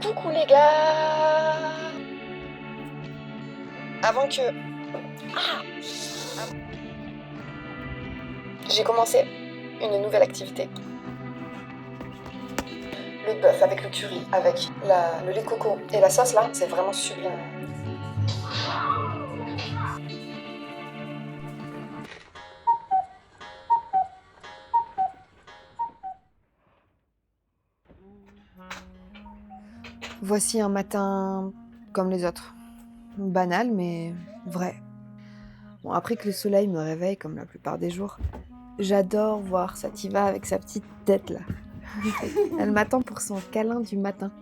Coucou les gars. Avant que... Ah J'ai commencé une nouvelle activité. Le bœuf avec le curry, avec le lait de coco et la sauce là, c'est vraiment sublime. Voici un matin comme les autres. Banal mais vrai. Bon, après que le soleil me réveille comme la plupart des jours, j'adore voir Sativa avec sa petite tête là. Elle m'attend pour son câlin du matin.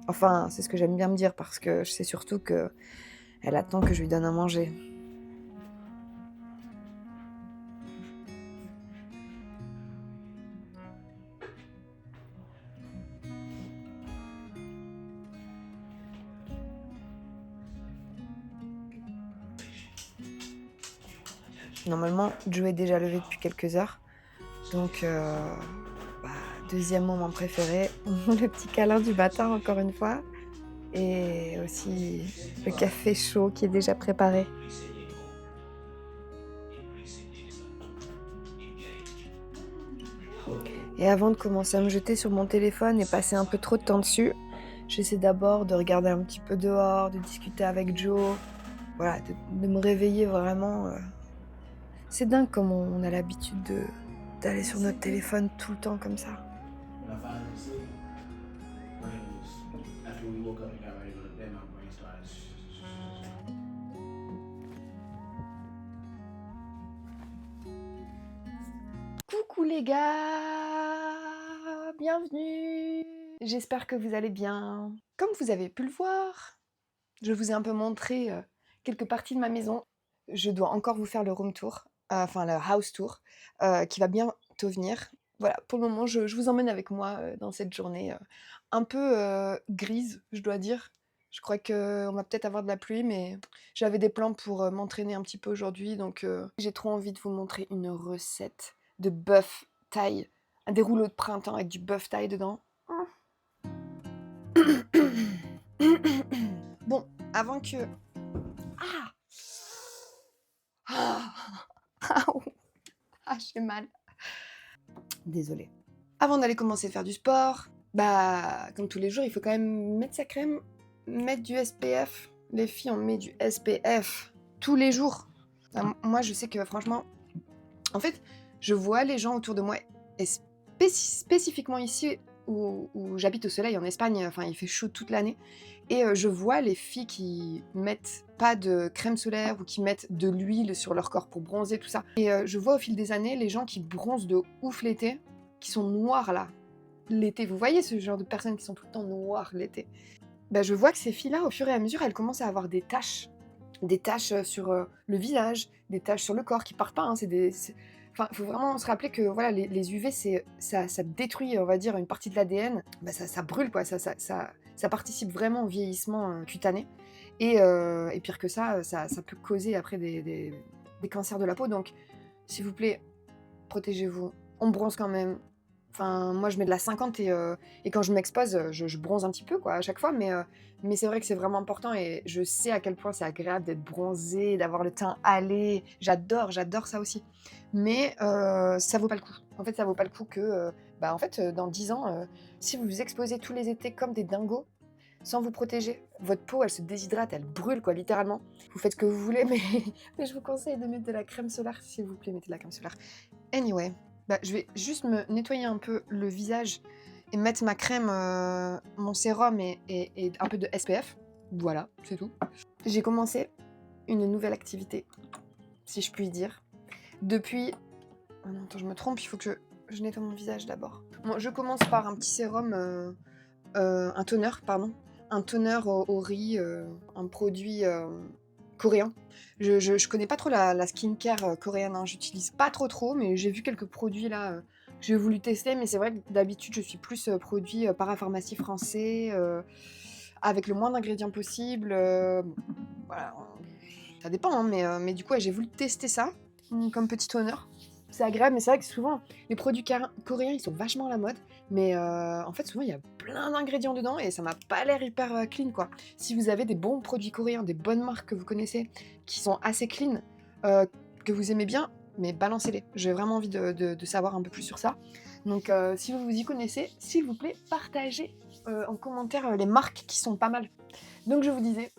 Enfin, c'est ce que j'aime bien me dire parce que je sais surtout que elle attend que je lui donne à manger. Normalement, Joe est déjà levé depuis quelques heures. Donc, deuxième moment préféré, le petit câlin du matin encore une fois. Et aussi le café chaud qui est déjà préparé. Et avant de commencer à me jeter sur mon téléphone et passer un peu trop de temps dessus, j'essaie d'abord de regarder un petit peu dehors, de discuter avec Joe, voilà, de me réveiller vraiment. C'est dingue comme on a l'habitude d'aller sur notre téléphone tout le temps comme ça. When I finally was asleep, brain was, after we woke up and got ready to go to bed, my brain started. Coucou les gars, bienvenue. J'espère que vous allez bien. Comme vous avez pu le voir, je vous ai un peu montré quelques parties de ma maison. Je dois encore vous faire le room tour, enfin le house tour, qui va bientôt venir. Voilà, pour le moment, je vous emmène avec moi dans cette journée un peu grise, je dois dire. Je crois qu'on va peut-être avoir de la pluie, mais j'avais des plans pour m'entraîner un petit peu aujourd'hui, donc j'ai trop envie de vous montrer une recette de bœuf thaï, des rouleaux de printemps avec du bœuf thaï dedans. Bon, avant que... Ah Ah, ah j'ai mal. Désolée. Avant d'aller commencer à faire du sport, comme tous les jours, il faut quand même mettre sa crème, mettre du SPF. Les filles, on met du SPF tous les jours. Moi, je sais que franchement, en fait, je vois les gens autour de moi, et spécifiquement ici où j'habite au soleil en Espagne, enfin il fait chaud toute l'année, et je vois les filles qui mettent pas de crème solaire ou qui mettent de l'huile sur leur corps pour bronzer, tout ça. Et je vois au fil des années les gens qui bronzent de ouf l'été, qui sont noirs là, l'été. Vous voyez ce genre de personnes qui sont tout le temps noires l'été? Je vois que ces filles-là, au fur et à mesure, elles commencent à avoir des taches sur le visage, des taches sur le corps qui partent pas, hein, enfin, il faut vraiment se rappeler que voilà, les UV, ça détruit, on va dire, une partie de l'ADN, ça brûle, quoi, ça participe vraiment au vieillissement cutané, et pire que ça peut causer après des cancers de la peau, donc s'il vous plaît, protégez-vous, on bronze quand même. Enfin, moi, je mets de la 50 et quand je m'expose, je bronze un petit peu, quoi, à chaque fois, mais c'est vrai que c'est vraiment important et je sais à quel point c'est agréable d'être bronzé, d'avoir le teint hâlé. J'adore ça aussi. Mais ça vaut pas le coup. En fait, ça vaut pas le coup que, dans 10 ans, si vous vous exposez tous les étés comme des dingos, sans vous protéger, votre peau, elle se déshydrate, elle brûle, quoi, littéralement. Vous faites ce que vous voulez, mais je vous conseille de mettre de la crème solaire, s'il vous plaît, mettez de la crème solaire. Anyway, je vais juste me nettoyer un peu le visage et mettre ma crème, mon sérum et un peu de SPF. Voilà, c'est tout. J'ai commencé une nouvelle activité, si je puis dire. Depuis... Oh non, attends, je me trompe, il faut que je nettoie mon visage d'abord. Bon, je commence par un petit sérum, un toner, pardon. Un toner au riz, un produit coréen. Je connais pas trop la skincare coréenne, hein. J'utilise pas trop, mais j'ai vu quelques produits là que j'ai voulu tester, mais c'est vrai que d'habitude je suis plus produit parapharmacie français, avec le moins d'ingrédients possible. Bon, voilà, ça dépend, hein, mais du coup ouais, j'ai voulu tester ça comme petit toner. C'est agréable, mais c'est vrai que souvent les produits coréens ils sont vachement à la mode. Mais en fait, souvent, il y a plein d'ingrédients dedans et ça m'a pas l'air hyper clean, quoi. Si vous avez des bons produits coréens, des bonnes marques que vous connaissez, qui sont assez clean, que vous aimez bien, mais balancez-les. J'ai vraiment envie de savoir un peu plus sur ça. Donc, si vous vous y connaissez, s'il vous plaît, partagez en commentaire les marques qui sont pas mal. Donc, je vous disais,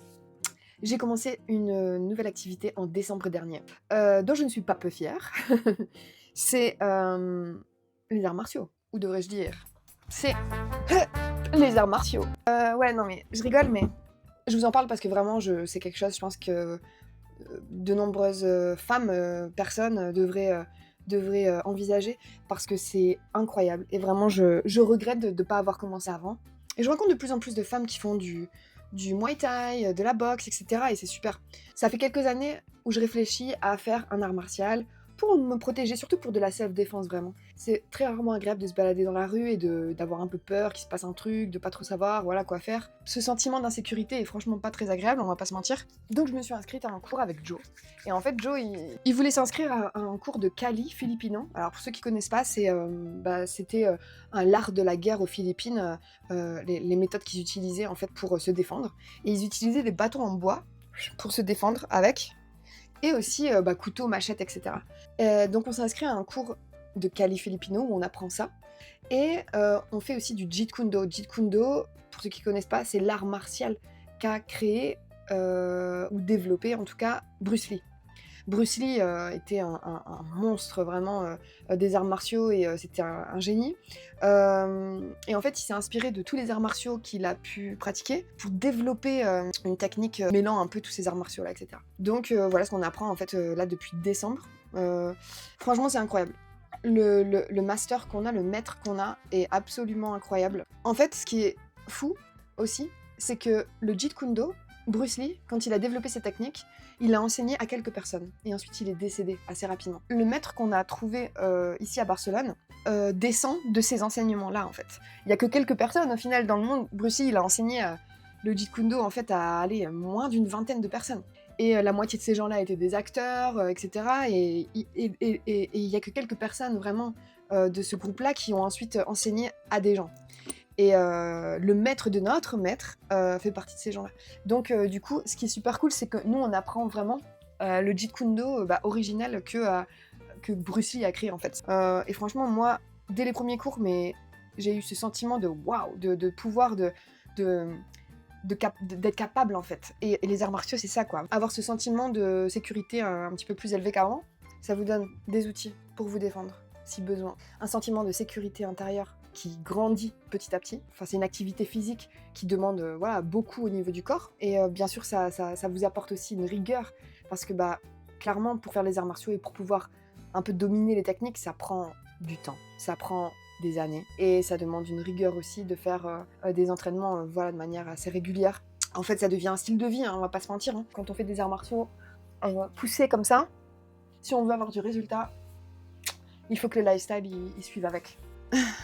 j'ai commencé une nouvelle activité en décembre dernier, dont je ne suis pas peu fière. C'est les arts martiaux, ou devrais-je dire, c'est les arts martiaux. Ouais, non, mais je rigole, mais je vous en parle parce que vraiment, c'est quelque chose, je pense que de nombreuses femmes, personnes devraient envisager parce que c'est incroyable. Et vraiment, je regrette de ne pas avoir commencé avant. Et je rencontre de plus en plus de femmes qui font du Muay Thai, de la boxe, etc. Et c'est super. Ça fait quelques années où je réfléchis à faire un art martial pour me protéger, surtout pour de la self-défense vraiment. C'est très rarement agréable de se balader dans la rue et d'avoir un peu peur qu'il se passe un truc, de pas trop savoir, voilà quoi faire. Ce sentiment d'insécurité est franchement pas très agréable, on va pas se mentir. Donc je me suis inscrite à un cours avec Joe. Et en fait, Joe, il voulait s'inscrire à un cours de Kali filipino. Alors pour ceux qui connaissent pas, c'était l'art de la guerre aux Philippines, les méthodes qu'ils utilisaient en fait pour se défendre. Et ils utilisaient des bâtons en bois pour se défendre avec. Et aussi couteau, machette, etc. Donc on s'est inscrit à un cours de Kali Filipino où on apprend ça. Et on fait aussi du Jeet Kune Do. Jeet Kune Do, pour ceux qui ne connaissent pas, c'est l'art martial qu'a créé ou développé en tout cas Bruce Lee. Bruce Lee était un monstre vraiment des arts martiaux et c'était un génie. Et en fait, il s'est inspiré de tous les arts martiaux qu'il a pu pratiquer pour développer une technique mêlant un peu tous ces arts martiaux là, etc. Donc voilà ce qu'on apprend en fait là depuis décembre. Franchement, c'est incroyable. Le master qu'on a, le maître qu'on a est absolument incroyable. En fait, ce qui est fou aussi, c'est que le Jeet Kune Do, Bruce Lee, quand il a développé cette technique, il l'a enseigné à quelques personnes. Et ensuite, il est décédé assez rapidement. Le maître qu'on a trouvé ici à Barcelone descend de ces enseignements-là, en fait. Il n'y a que quelques personnes, au final, dans le monde. Bruce Lee, il a enseigné le Jeet Kune Do, en fait, à moins d'une vingtaine de personnes. Et la moitié de ces gens-là étaient des acteurs, etc. Et il n'y a que quelques personnes, vraiment, de ce groupe-là qui ont ensuite enseigné à des gens. Et le maître de notre maître fait partie de ces gens-là. Donc du coup, ce qui est super cool, c'est que nous, on apprend vraiment le Jeet Kune Do original que Bruce Lee a créé, en fait. Et franchement, moi, dès les premiers cours, j'ai eu ce sentiment de waouh, de pouvoir, d'être capable, en fait. Et les arts martiaux, c'est ça, quoi. Avoir ce sentiment de sécurité un petit peu plus élevé qu'avant, ça vous donne des outils pour vous défendre, si besoin. Un sentiment de sécurité intérieure qui grandit petit à petit. Enfin, c'est une activité physique qui demande beaucoup au niveau du corps. Et bien sûr, ça vous apporte aussi une rigueur. Parce que clairement, pour faire les arts martiaux et pour pouvoir un peu dominer les techniques, ça prend du temps. Ça prend des années. Et ça demande une rigueur aussi de faire des entraînements de manière assez régulière. En fait, ça devient un style de vie, on va pas se mentir. Quand on fait des arts martiaux poussés comme ça, si on veut avoir du résultat, il faut que le lifestyle il suive avec.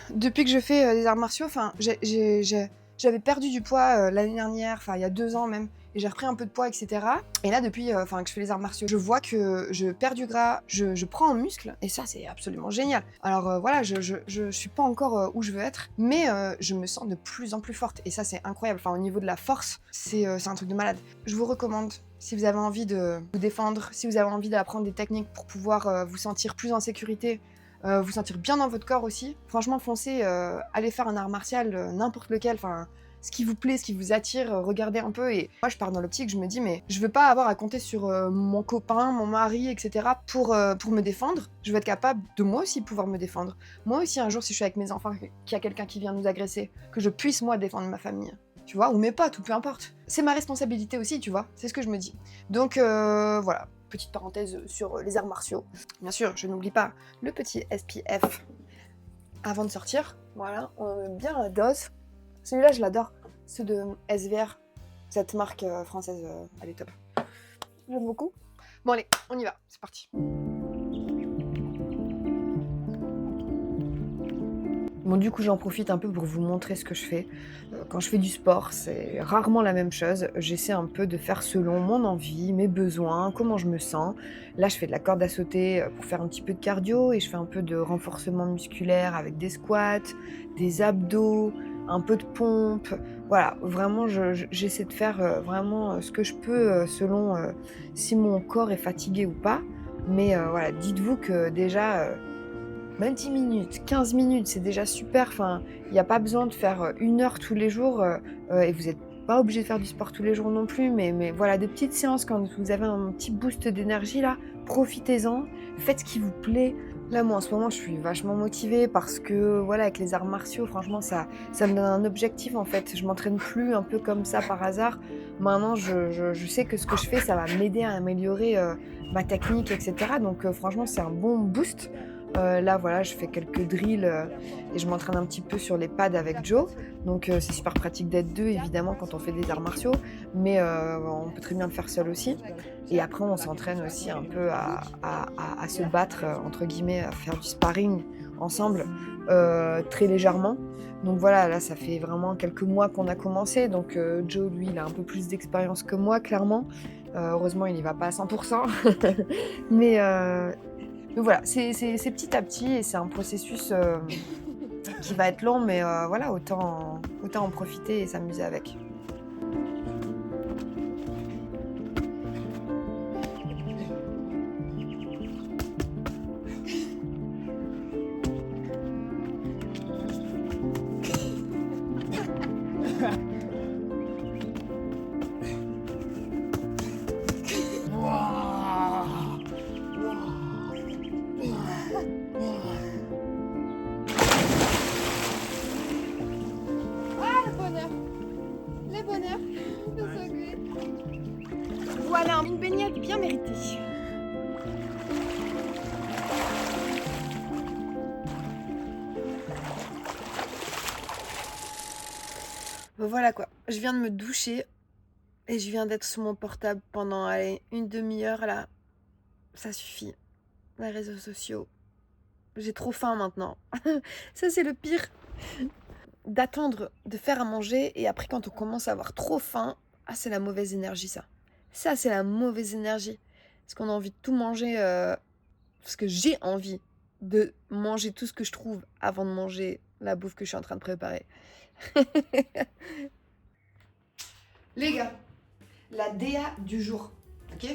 Depuis que je fais des arts martiaux, j'avais perdu du poids l'année dernière, il y a 2 ans même, et j'ai repris un peu de poids, etc. Et là, depuis que je fais les arts martiaux, je vois que je perds du gras, je prends en muscle, et ça, c'est absolument génial. Alors je suis pas encore où je veux être, mais je me sens de plus en plus forte, et ça, c'est incroyable. Au niveau de la force, c'est un truc de malade. Je vous recommande, si vous avez envie de vous défendre, si vous avez envie d'apprendre des techniques pour pouvoir vous sentir plus en sécurité, vous sentir bien dans votre corps aussi. Franchement, foncez, allez faire un art martial, n'importe lequel, ce qui vous plaît, ce qui vous attire, regardez un peu. Et moi, je pars dans l'optique, je me dis, mais je veux pas avoir à compter sur mon copain, mon mari, etc. pour me défendre. Je veux être capable de moi aussi pouvoir me défendre. Moi aussi, un jour, si je suis avec mes enfants, qu'il y a quelqu'un qui vient nous agresser, que je puisse, moi, défendre ma famille. Tu vois, ou mes potes, ou peu importe. C'est ma responsabilité aussi, tu vois. C'est ce que je me dis. Donc, voilà. Petite parenthèse sur les arts martiaux. Bien sûr, je n'oublie pas le petit SPF avant de sortir. Voilà, on met bien la dose. Celui-là, je l'adore. Ceux de SVR, cette marque française, elle est top. J'aime beaucoup. Bon allez, on y va, c'est parti. Bon, du coup, j'en profite un peu pour vous montrer ce que je fais. Quand je fais du sport, c'est rarement la même chose. J'essaie un peu de faire selon mon envie, mes besoins, comment je me sens. Là, je fais de la corde à sauter pour faire un petit peu de cardio et je fais un peu de renforcement musculaire avec des squats, des abdos, un peu de pompe. Voilà, vraiment, j'essaie de faire vraiment ce que je peux selon si mon corps est fatigué ou pas. Mais voilà, dites-vous que déjà, même 10 minutes, 15 minutes, c'est déjà super. Enfin, il y a pas besoin de faire, 1 heure tous les jours, et vous êtes pas obligé de faire du sport tous les jours non plus, mais voilà, des petites séances quand vous avez un petit boost d'énergie là, profitez-en, faites ce qui vous plaît. Là, moi, en ce moment, je suis vachement motivée parce que, voilà, avec les arts martiaux, franchement, ça me donne un objectif, en fait. Je m'entraîne plus un peu comme ça par hasard. Maintenant, je sais que ce que je fais, ça va m'aider à améliorer, ma technique et cetera, donc franchement, c'est un bon boost. Là, voilà, je fais quelques drills, et je m'entraîne un petit peu sur les pads avec Joe. Donc c'est super pratique d'être 2 évidemment quand on fait des arts martiaux, mais on peut très bien le faire seul aussi. Et après on s'entraîne aussi un peu à se battre, entre guillemets, à faire du sparring ensemble, très légèrement. Donc voilà, là ça fait vraiment quelques mois qu'on a commencé, donc Joe lui, il a un peu plus d'expérience que moi clairement. Heureusement il y va pas à 100 mais donc voilà, c'est petit à petit et c'est un processus, qui va être long, mais voilà, autant en profiter et s'amuser avec. Ah, le bonheur! Le bonheur de sauver. Voilà, une baignade bien méritée. Voilà quoi, je viens de me doucher et je viens d'être sur mon portable pendant, allez, une demi-heure là. Ça suffit. Les réseaux sociaux. J'ai trop faim maintenant. Ça, c'est le pire. D'attendre de faire à manger et après, quand on commence à avoir trop faim, ah, c'est la mauvaise énergie, ça. Ça, c'est la mauvaise énergie. Parce qu'on a envie de tout manger. Parce que j'ai envie de manger tout ce que je trouve avant de manger la bouffe que je suis en train de préparer. Les gars, la DA du jour, ok?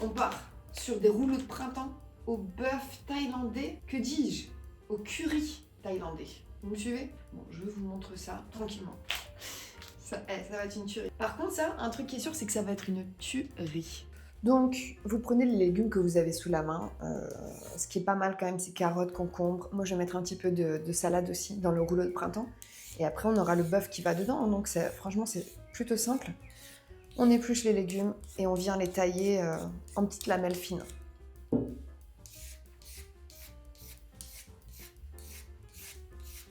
On part sur des rouleaux de printemps au bœuf thaïlandais, que dis-je? Au curry thaïlandais. Vous me suivez? Bon, je vous montre ça tranquillement. Ça va être une tuerie. Par contre, ça, un truc qui est sûr, c'est que ça va être une tuerie. Donc, vous prenez les légumes que vous avez sous la main. Ce qui est pas mal quand même, c'est carottes, concombres. Moi, je vais mettre un petit peu de salade aussi dans le rouleau de printemps. Et après, on aura le bœuf qui va dedans. Donc, franchement, c'est plutôt simple. On épluche les légumes et on vient les tailler en petites lamelles fines.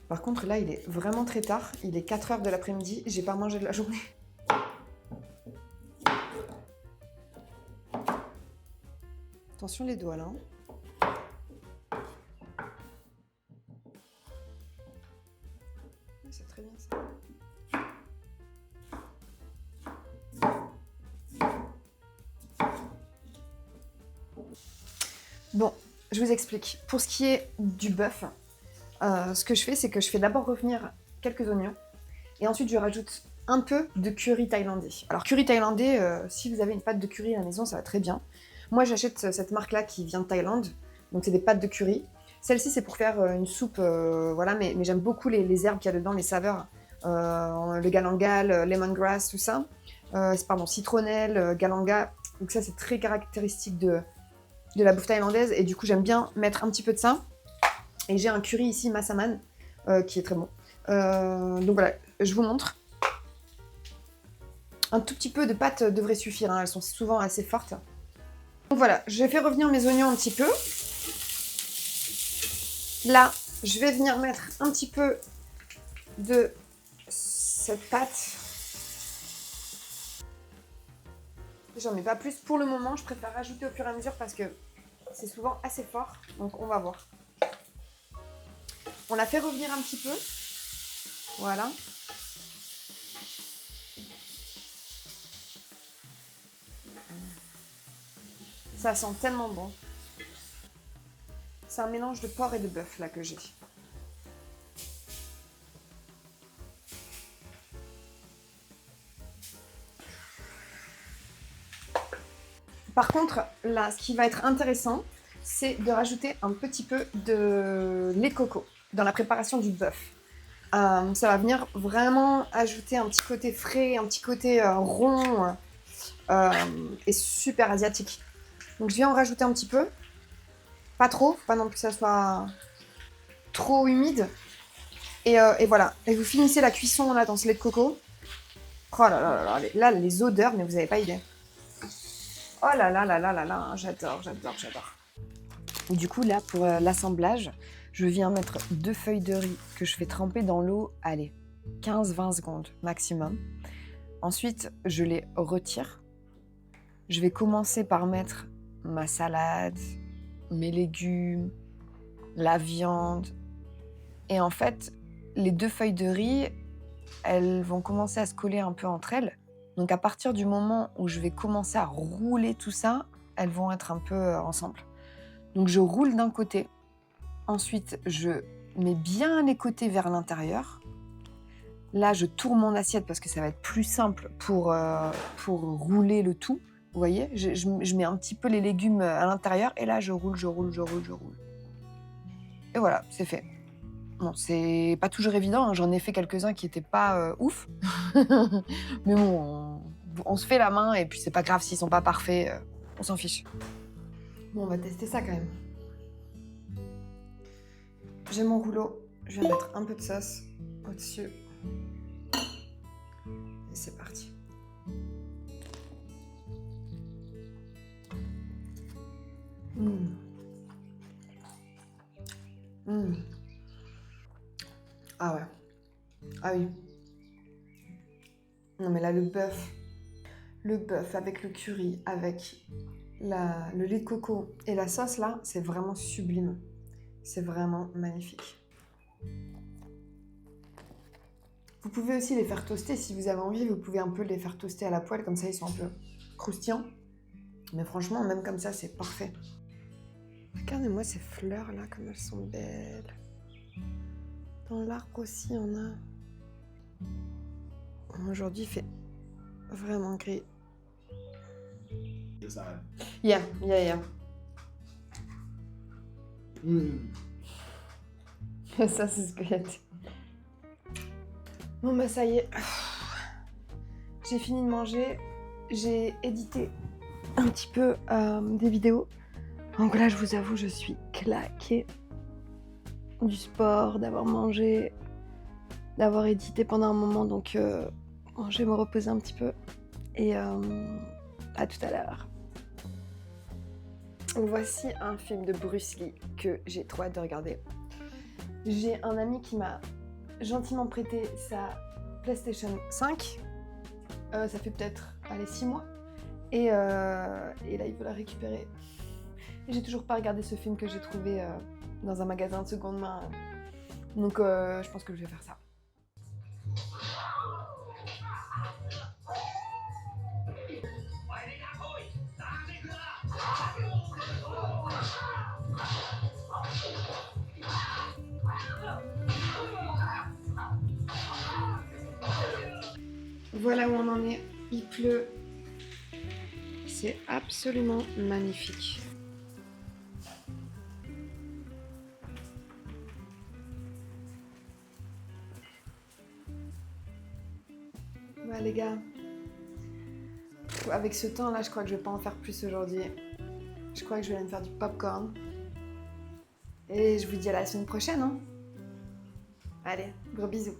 Par contre, là, il est vraiment très tard. Il est 4h de l'après-midi. J'ai pas mangé de la journée. Attention les doigts, là. C'est très bien, ça. Bon, je vous explique. Pour ce qui est du bœuf, ce que je fais, c'est que je fais d'abord revenir quelques oignons et ensuite je rajoute un peu de curry thaïlandais. Alors curry thaïlandais, si vous avez une pâte de curry à la maison, ça va très bien. Moi j'achète cette marque-là qui vient de Thaïlande, donc c'est des pâtes de curry. Celle-ci c'est pour faire une soupe, voilà, mais j'aime beaucoup les herbes qu'il y a dedans, les saveurs. Le galangal, lemongrass, tout ça. Pardon, citronnelle, galanga. Donc ça c'est très caractéristique de la bouffe thaïlandaise et du coup j'aime bien mettre un petit peu de ça. Et j'ai un curry ici, Massaman, qui est très bon. Donc voilà, je vous montre. Un tout petit peu de pâte devrait suffire, hein, elles sont souvent assez fortes. Donc voilà, je fais revenir mes oignons un petit peu. Là, je vais venir mettre un petit peu de cette pâte. J'en mets pas plus pour le moment, je préfère rajouter au fur et à mesure parce que c'est souvent assez fort, donc on va voir. On la fait revenir un petit peu. Voilà. Ça sent tellement bon. C'est un mélange de porc et de bœuf là que j'ai. Par contre, là, ce qui va être intéressant, c'est de rajouter un petit peu de lait de coco dans la préparation du bœuf. Ça va venir vraiment ajouter un petit côté frais, un petit côté rond et super asiatique. Donc je viens en rajouter un petit peu. Pas trop, pas non plus que ça soit trop humide. Et voilà. Et vous finissez la cuisson là dans ce lait de coco. Oh là là là là, là les odeurs, mais vous n'avez pas idée. Oh là là là là là là, j'adore, j'adore, j'adore. Du coup, là, pour l'assemblage, je viens mettre 2 feuilles de riz que je fais tremper dans l'eau, allez, 15-20 secondes maximum. Ensuite, je les retire. Je vais commencer par mettre ma salade, mes légumes, la viande. Et en fait, les 2 feuilles de riz, elles vont commencer à se coller un peu entre elles. Donc à partir du moment où je vais commencer à rouler tout ça, elles vont être un peu ensemble. Donc je roule d'un côté, ensuite je mets bien les côtés vers l'intérieur. Là je tourne mon assiette parce que ça va être plus simple pour rouler le tout. Vous voyez, je mets un petit peu les légumes à l'intérieur et là je roule. Et voilà, c'est fait. Bon, c'est pas toujours évident, hein. J'en ai fait quelques-uns qui étaient pas ouf. Mais bon, on se fait la main et puis c'est pas grave s'ils sont pas parfaits, on s'en fiche. Bon, on va tester ça quand même. J'ai mon rouleau, je vais mettre un peu de sauce au-dessus. Et c'est parti. Ah ouais. Ah oui. Non mais là, le bœuf avec le curry, avec le lait de coco et la sauce là, c'est vraiment sublime. C'est vraiment magnifique. Vous pouvez aussi les faire toaster si vous avez envie. Vous pouvez un peu les faire toaster à la poêle, comme ça ils sont un peu croustillants. Mais franchement, même comme ça, c'est parfait. Regardez-moi ces fleurs là, comme elles sont belles. Dans l'arbre aussi, on a... Aujourd'hui, il fait vraiment gris. Yeah. Ça, c'est ce que j'ai dit. Bon, bah ça y est. J'ai fini de manger. J'ai édité un petit peu des vidéos. Donc là, je vous avoue, je suis claquée du sport, d'avoir mangé, d'avoir édité pendant un moment. Donc, je vais me reposer un petit peu. Et à tout à l'heure. Voici un film de Bruce Lee que j'ai trop hâte de regarder. J'ai un ami qui m'a gentiment prêté sa PlayStation 5. Ça fait peut-être 6 mois. Et là, il veut la récupérer. Et j'ai toujours pas regardé ce film que j'ai trouvé dans un magasin de seconde main. Donc je pense que je vais faire ça. Voilà où on en est. Il pleut. C'est absolument magnifique. Ouais les gars, avec ce temps là, je crois que je vais pas en faire plus aujourd'hui. Je crois que je vais aller me faire du popcorn. Et je vous dis à la semaine prochaine, hein. Allez, gros bisous.